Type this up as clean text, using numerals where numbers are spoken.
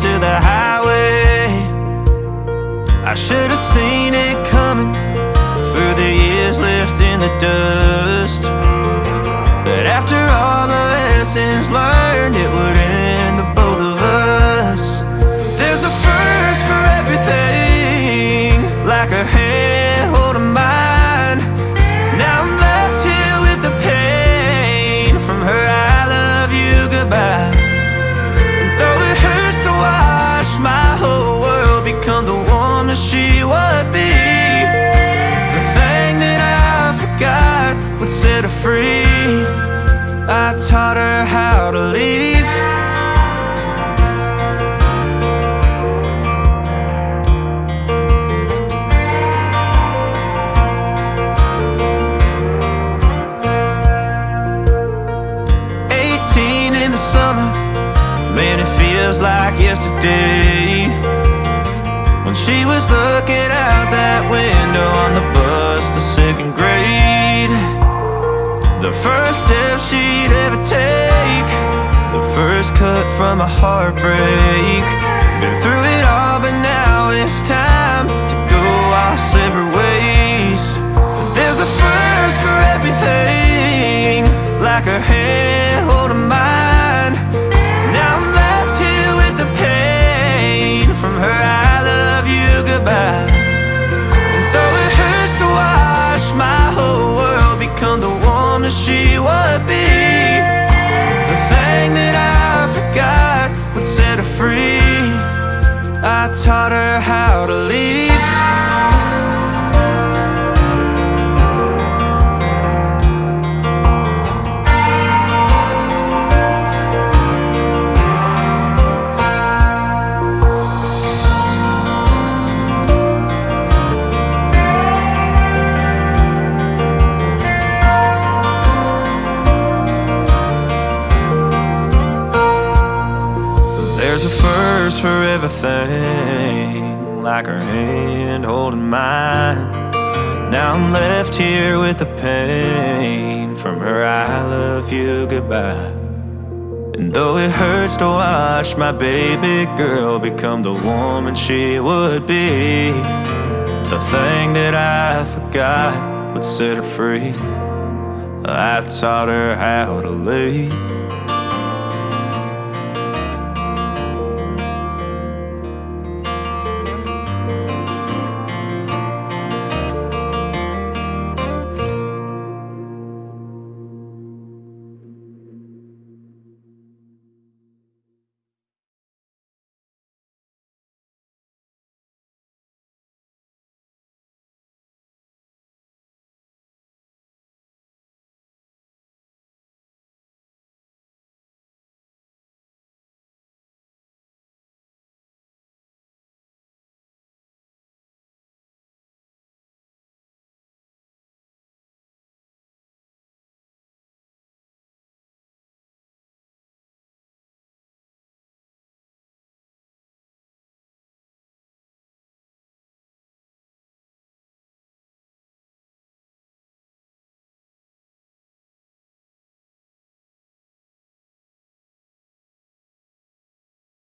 to the highway. I should have seen it coming through the years left in the dust, that after all the lessons learned, it would end the both of us. There's a first for everything, like a hand holding mine. Now I'm left here with the pain from her I love you goodbye. And though it hurts to watch my whole world become the woman she would be, the thing that I forgot would set her free. I taught her how to leave. In the summer, man, it feels like yesterday, when she was looking out that window on the bus to second grade. The first step she'd ever take, the first cut from a heartbreak. Been through it all, but now it's time to go our separate ways. But there's a first for everything, like her hand holding mine. Now I'm left here with the pain from her I love you goodbye. And though it hurts to watch my whole world become the woman she would be, the thing that I forgot would set her free. I taught her how to leave. There's a first for everything, like her hand holding mine. Now I'm left here with the pain from her I love you goodbye. And though it hurts to watch my baby girl become the woman she would be, the thing that I forgot would set her free. I taught her how to leave.